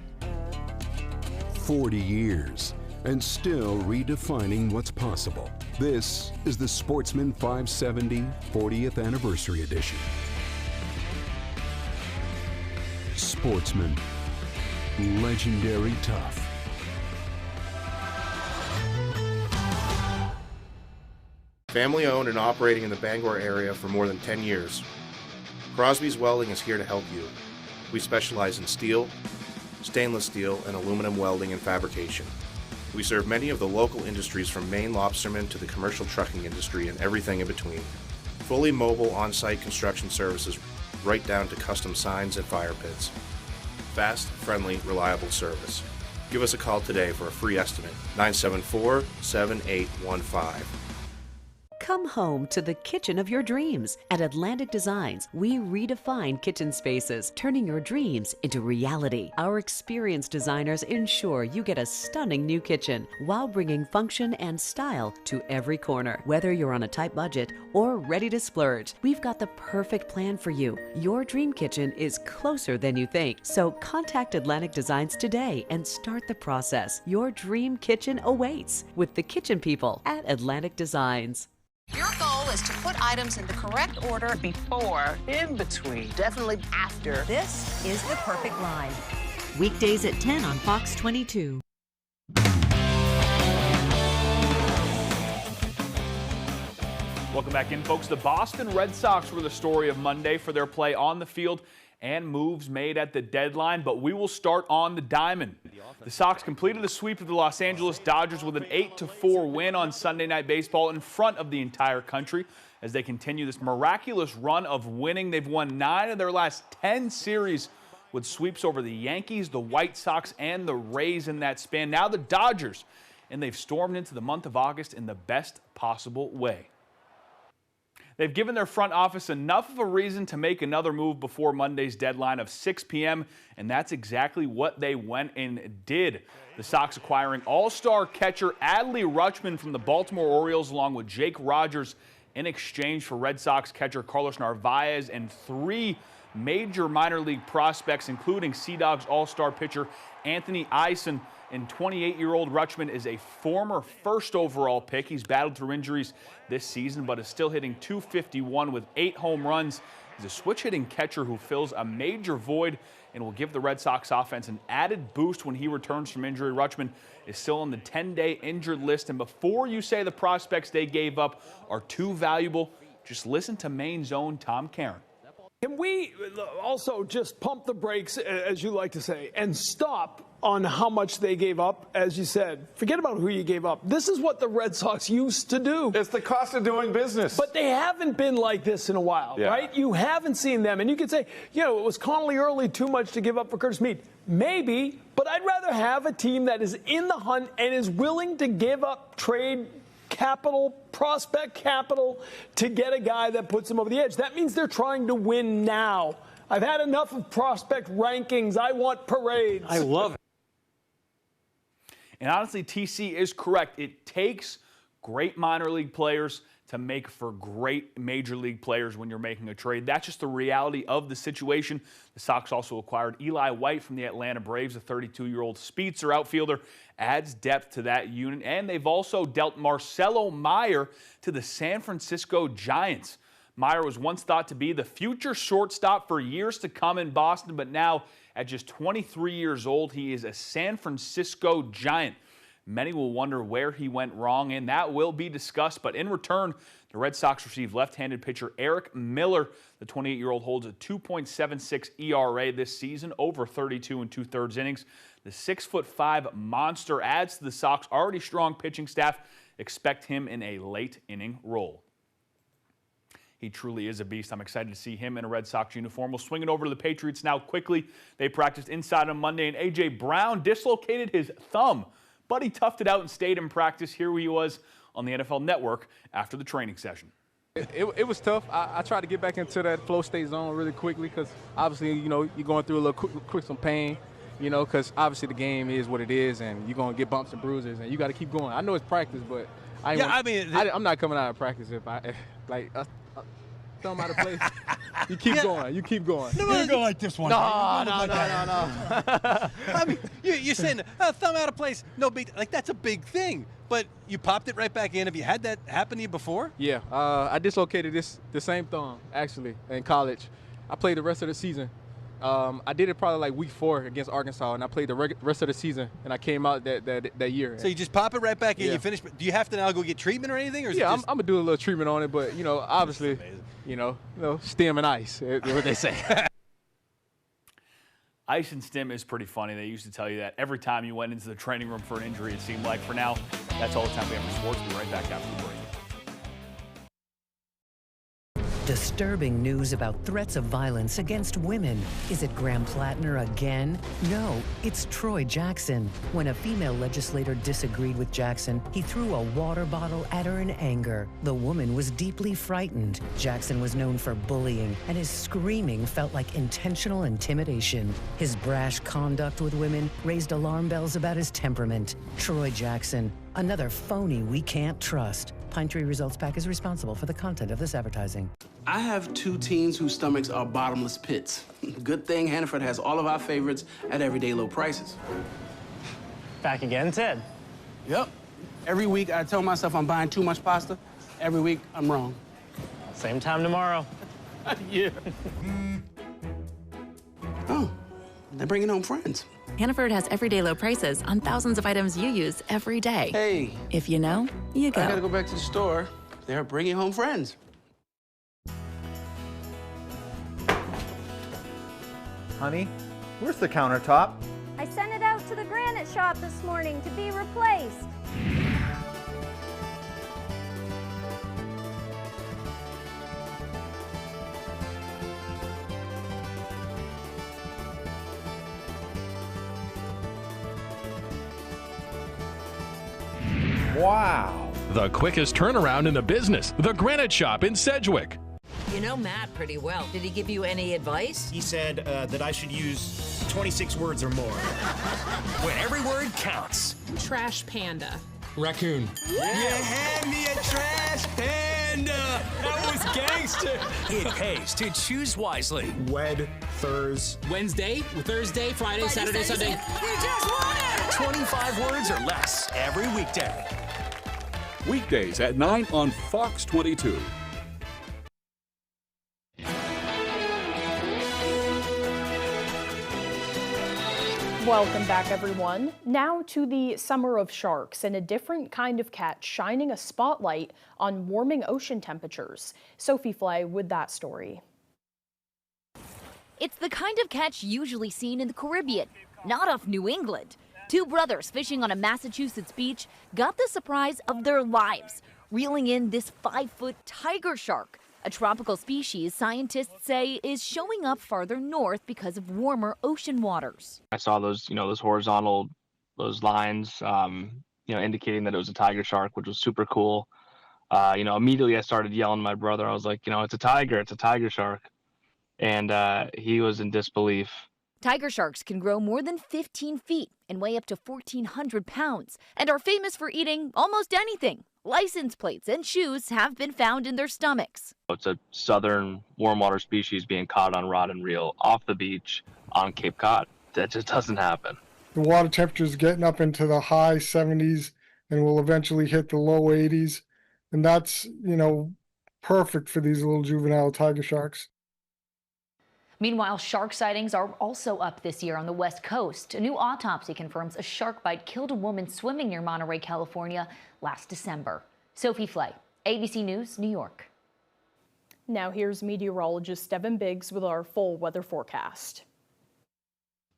40 years, and still redefining what's possible. This is the Sportsman 570 40th Anniversary Edition. Sportsman, legendary tough. Family owned and operating in the Bangor area for more than 10 years. Crosby's Welding is here to help you. We specialize in steel, stainless steel, and aluminum welding and fabrication. We serve many of the local industries from Maine lobstermen to the commercial trucking industry and everything in between. Fully mobile on-site construction services right down to custom signs and fire pits. Fast, friendly, reliable service. Give us a call today for a free estimate, 974-7815. Come home to the kitchen of your dreams. At Atlantic Designs, we redefine kitchen spaces, turning your dreams into reality. Our experienced designers ensure you get a stunning new kitchen while bringing function and style to every corner. Whether you're on a tight budget or ready to splurge, we've got the perfect plan for you. Your dream kitchen is closer than you think. So contact Atlantic Designs today and start the process. Your dream kitchen awaits with the kitchen people at Atlantic Designs. Your goal is to put items in the correct order before, In between, definitely after. This is the perfect line. Weekdays at 10 on Fox 22. Welcome back in, folks. The Boston Red Sox were the story of Monday for their play on the field and moves made at the deadline, but we will start on the diamond. The Sox completed a sweep of the Los Angeles Dodgers with an 8-4 win on Sunday Night Baseball in front of the entire country as they continue this miraculous run of winning. They've won 9 of their last 10 series with sweeps over the Yankees, the White Sox, and the Rays in that span. Now the Dodgers, and they've stormed into the month of August in the best possible way. They've given their front office enough of a reason to make another move before Monday's deadline of 6 p.m., and that's exactly what they went and did. The Sox acquiring all-star catcher Adley Rutschman from the Baltimore Orioles along with Jake Rogers in exchange for Red Sox catcher Carlos Narvaez and 3 major minor league prospects, including Sea Dogs all-star pitcher Anthony Eisen. And 28-year-old Rutschman is a former first overall pick. He's battled through injuries this season, but is still hitting .251 with 8 home runs. He's a switch-hitting catcher who fills a major void and will give the Red Sox offense an added boost when he returns from injury. Rutschman is still on the 10-day injured list, and before you say the prospects they gave up are too valuable, just listen to Maine's own Tom Caron. Can we also just pump the brakes, as you like to say, and stop on how much they gave up? As you said, forget about who you gave up. This is what the Red Sox used to do. It's the cost of doing business. But they haven't been like this in a while, right? You haven't seen them. And you could say, you know, it was Connolly early, too much to give up for Curtis Meade. Maybe, but I'd rather have a team that is in the hunt and is willing to give up trade capital, prospect capital, to get a guy that puts them over the edge. That means they're trying to win now. I've had enough of prospect rankings. I want parades. I love it. And honestly, TC is correct. It takes great minor league players to make for great major league players when you're making a trade. That's just the reality of the situation. The Sox also acquired Eli White from the Atlanta Braves, a 32-year-old speedster outfielder, adds depth to that unit. And they've also dealt Marcelo Meyer to the San Francisco Giants. Meyer was once thought to be the future shortstop for years to come in Boston, but now at just 23 years old, he is a San Francisco Giant. Many will wonder where he went wrong, and that will be discussed. But in return, the Red Sox received left-handed pitcher Eric Miller. The 28-year-old holds a 2.76 ERA this season, over 32 2/3 innings. The 6'5" monster adds to the Sox' already strong pitching staff. Expect him in a late-inning role. He truly is a beast. I'm excited to see him in a Red Sox uniform. We'll swing it over to the Patriots now quickly. They practiced inside on Monday, and A.J. Brown dislocated his thumb, but he toughed it out and stayed in practice. Here he was on the NFL Network after the training session. It was tough. I tried to get back into that flow state zone really quickly because obviously, you know, you're going through a little quick some pain, you know, because obviously the game is what it is, and you're going to get bumps and bruises, and you got to keep going. I know it's practice, but I'm not coming out of practice if thumb out of place. You keep going. You keep going. No, you go like this one. No. I mean, you're saying thumb out of place, no big. Like that's a big thing. But you popped it right back in. Have you had that happen to you before? Yeah, I dislocated the same thumb actually in college. I played the rest of the season. I did it probably like week 4 against Arkansas, and I played the rest of the season, and I came out that year. So you just pop it right back in, you finish. Do you have to now go get treatment or anything? Or is I'm going to do a little treatment on it, but, you know, obviously, you know, stem and ice, is what they say. Ice and stim is pretty funny. They used to tell you that every time you went into the training room for an injury, it seemed like. For now, that's all the time we have for sports. We'll be right back after the break. Disturbing news about threats of violence against women. Is it Graham Plattner again? No, it's Troy Jackson. When a female legislator disagreed with Jackson, he threw a water bottle at her in anger. The woman was deeply frightened. Jackson was known for bullying, and his screaming felt like intentional intimidation. His brash conduct with women raised alarm bells about his temperament. Troy Jackson, another phony we can't trust. Pine Tree Results Pack is responsible for the content of this advertising. I have 2 teens whose stomachs are bottomless pits. Good thing Hannaford has all of our favorites at everyday low prices. Back again, Ted? Yep. Every week I tell myself I'm buying too much pasta. Every week I'm wrong. Same time tomorrow. Yeah. Oh, they're bringing home friends. Hannaford has everyday low prices on thousands of items you use every day. Hey. If you know, you go. I gotta go back to the store. They're bringing home friends. Honey, where's the countertop? I sent it out to the granite shop this morning to be replaced. Wow. The quickest turnaround in the business, the Granite Shop in Sedgwick. You know Matt pretty well. Did he give you any advice? He said that I should use 26 words or more. When every word counts. Trash panda. Raccoon. Yeah, hand me a trash panda. That was gangster. It pays to choose wisely. Wed, Thurs. Wednesday, Thursday, Friday, Saturday, Sunday. You just won it! 25 words or less every weekday. Weekdays at 9 on Fox 22. Welcome back, everyone. Now to the summer of sharks and a different kind of catch shining a spotlight on warming ocean temperatures. Sophie Flay with that story. It's the kind of catch usually seen in the Caribbean, not off New England. Two brothers fishing on a Massachusetts beach got the surprise of their lives, reeling in this 5-foot tiger shark, a tropical species scientists say is showing up farther north because of warmer ocean waters. I saw those horizontal, lines, indicating that it was a tiger shark, which was super cool. Immediately I started yelling at my brother. I was like, it's a tiger shark. And he was in disbelief. Tiger sharks can grow more than 15 feet and weigh up to 1,400 pounds and are famous for eating almost anything. License plates and shoes have been found in their stomachs. It's a southern warm water species being caught on rod and reel off the beach on Cape Cod. That just doesn't happen. The water temperature is getting up into the high 70s and will eventually hit the low 80s. And that's, perfect for these little juvenile tiger sharks. Meanwhile, shark sightings are also up this year on the West Coast. A new autopsy confirms a shark bite killed a woman swimming near Monterey, California last December. Sophie Flay, ABC News, New York. Now here's meteorologist Devin Biggs with our full weather forecast.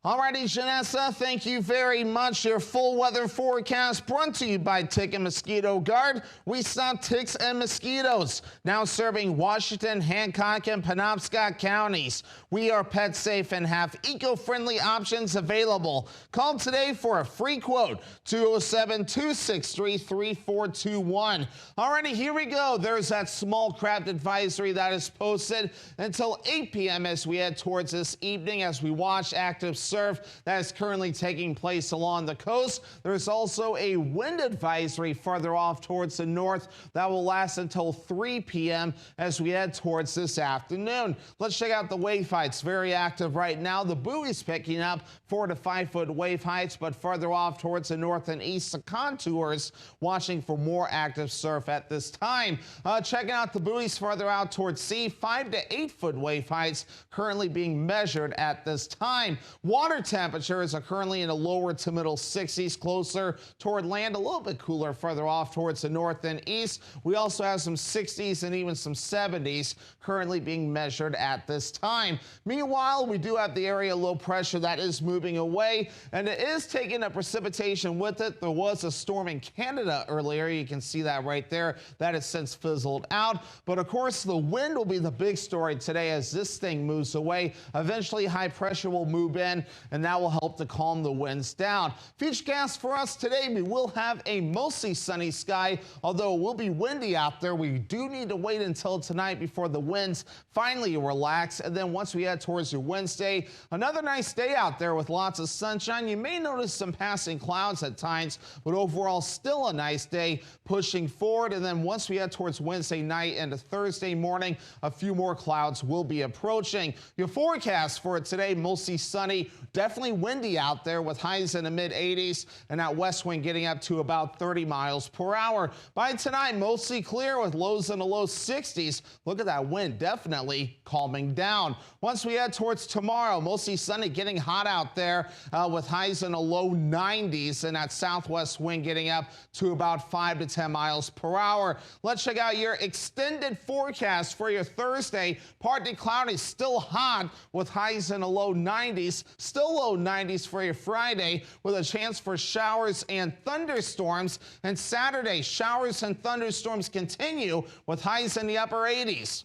Alrighty, Janessa, thank you very much. Your full weather forecast brought to you by Tick and Mosquito Guard. We stop ticks and mosquitoes. Now serving Washington, Hancock, and Penobscot counties. We are pet safe and have eco-friendly options available. Call today for a free quote, 207-263-3421. Alrighty, here we go. There's that small craft advisory that is posted until 8 p.m. as we head towards this evening as we watch active surf that is currently taking place along the coast. There's also a wind advisory farther off towards the north that will last until 3 p.m. as we head towards this afternoon. Let's check out the wave heights. Very active right now. The buoy's picking up 4 to 5 foot wave heights, but farther off towards the north and east, the contours watching for more active surf at this time. Checking out the buoys farther out towards sea, 5 to 8 foot wave heights currently being measured at this time. Water temperatures are currently in the lower to middle 60s, closer toward land, a little bit cooler further off towards the north and east. We also have some 60s and even some 70s currently being measured at this time. Meanwhile, we do have the area low pressure that is moving away, and it is taking a precipitation with it. There was a storm in Canada earlier. You can see that right there. That has since fizzled out. But of course, the wind will be the big story today as this thing moves away. Eventually, high pressure will move in, and that will help to calm the winds down. Futurecast for us today, we will have a mostly sunny sky, although it will be windy out there. We do need to wait until tonight before the winds finally relax, and then once we head towards your Wednesday, another nice day out there with lots of sunshine. You may notice some passing clouds at times, but overall still a nice day pushing forward, and then once we head towards Wednesday night and Thursday morning, a few more clouds will be approaching. Your forecast for today, mostly sunny, Definitely windy out there with highs in the mid-80s and that west wind getting up to about 30 miles per hour. By tonight, mostly clear with lows in the low 60s. Look at that wind, definitely calming down. Once we head towards tomorrow, mostly sunny, getting hot out there with highs in the low 90s and that southwest wind getting up to about 5 to 10 miles per hour. Let's check out your extended forecast for your Thursday. Partly cloudy, still hot with highs in the low 90s. Still low 90s for your Friday with a chance for showers and thunderstorms. And Saturday, showers and thunderstorms continue with highs in the upper 80s.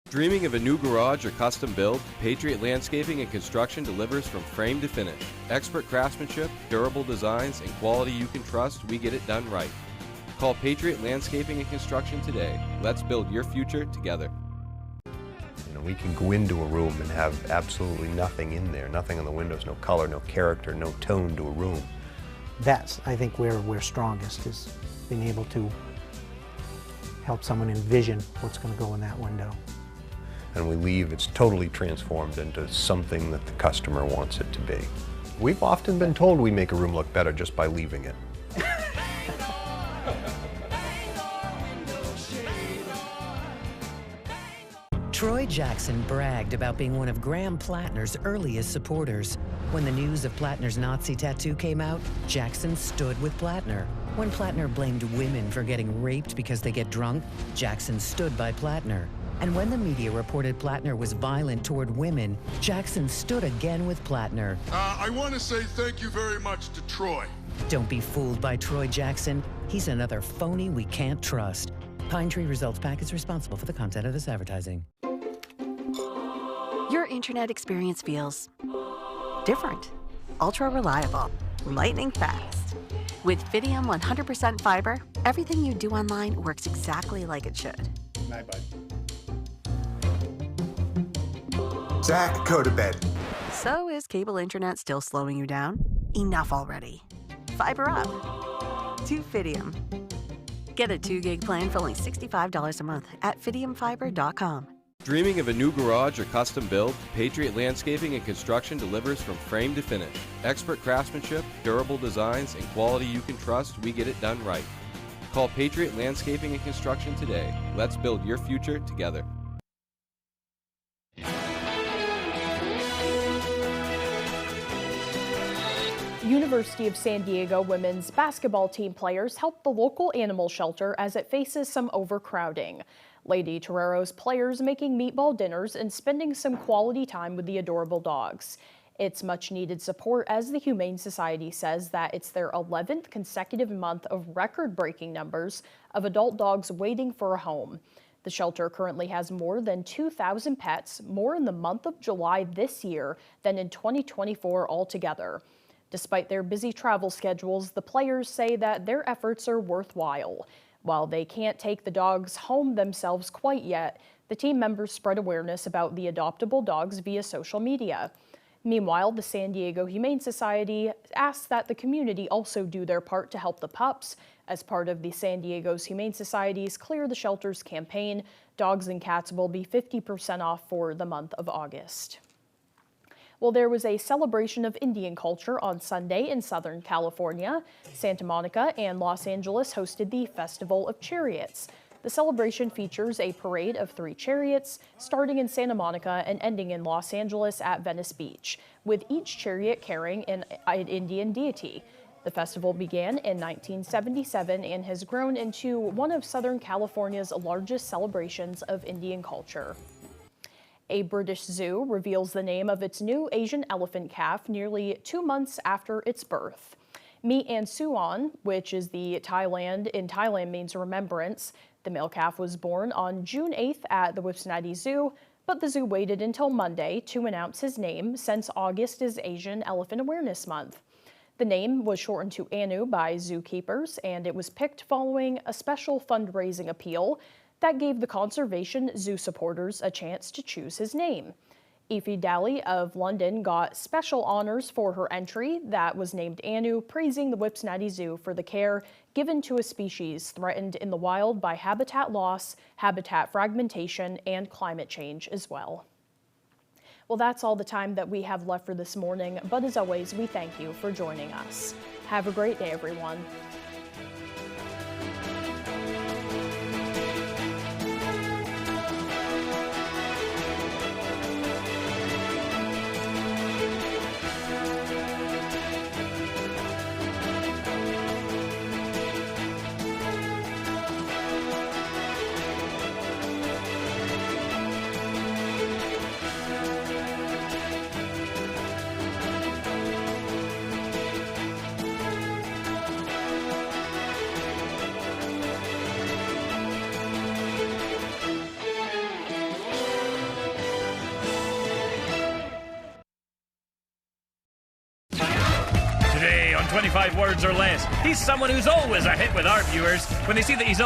Dreaming of a new garage or custom build? Patriot Landscaping and Construction delivers from frame to finish. Expert craftsmanship, durable designs, and quality you can trust, we get it done right. Call Patriot Landscaping and Construction today. Let's build your future together. You know, we can go into a room and have absolutely nothing in there, nothing on the windows, no color, no character, no tone to a room. That's, I think, where we're strongest, is being able to help someone envision what's going to go in that window. And we leave, it's totally transformed into something that the customer wants it to be. We've often been told we make a room look better just by leaving it. Troy Jackson bragged about being one of Graham Plattner's earliest supporters. When the news of Plattner's Nazi tattoo came out, Jackson stood with Plattner. When Plattner blamed women for getting raped because they get drunk, Jackson stood by Plattner. And when the media reported Plattner was violent toward women, Jackson stood again with Plattner. I want to say thank you very much to Troy. Don't be fooled by Troy Jackson. He's another phony we can't trust. Pine Tree Results PAC is responsible for the content of this advertising. Your internet experience feels different, ultra reliable, lightning fast. With Fidium 100% fiber, everything you do online works exactly like it should. Night, bud. Zach, go to bed. So is cable internet still slowing you down? Enough already. Fiber up to Fidium. Get a 2 gig plan for only $65 a month at fidiumfiber.com. Dreaming of a new garage or custom build? Patriot Landscaping and Construction delivers from frame to finish. Expert craftsmanship, durable designs, and quality you can trust, we get it done right. Call Patriot Landscaping and Construction today. Let's build your future together. University of San Diego women's basketball team players helped the local animal shelter as it faces some overcrowding. Lady Torero's players making meatball dinners and spending some quality time with the adorable dogs. It's much needed support, as the Humane Society says that it's their 11th consecutive month of record-breaking numbers of adult dogs waiting for a home. The shelter currently has more than 2,000 pets, more in the month of July this year than in 2024 altogether. Despite their busy travel schedules, the players say that their efforts are worthwhile. While they can't take the dogs home themselves quite yet, the team members spread awareness about the adoptable dogs via social media. Meanwhile, the San Diego Humane Society asks that the community also do their part to help the pups. As part of the San Diego's Humane Society's Clear the Shelters campaign, dogs and cats will be 50% off for the month of August. Well, there was a celebration of Indian culture on Sunday in Southern California. Santa Monica and Los Angeles hosted the Festival of Chariots. The celebration features a parade of 3 chariots, starting in Santa Monica and ending in Los Angeles at Venice Beach, with each chariot carrying an Indian deity. The festival began in 1977 and has grown into one of Southern California's largest celebrations of Indian culture. A British zoo reveals the name of its new Asian elephant calf nearly 2 months after its birth. Mi An Suon, which is in Thailand means remembrance. The male calf was born on June 8th at the Cincinnati Zoo, but the zoo waited until Monday to announce his name since August is Asian Elephant Awareness Month. The name was shortened to Anu by zookeepers, and it was picked following a special fundraising appeal that gave the conservation zoo supporters a chance to choose his name. Aoife Daly of London got special honors for her entry that was named Anu, praising the Whipsnady Zoo for the care given to a species threatened in the wild by habitat loss, habitat fragmentation, and climate change as well. Well, that's all the time that we have left for this morning, but as always, we thank you for joining us. Have a great day, everyone. Today on 25 Words or Less, he's someone who's always a hit with our viewers when they see that he's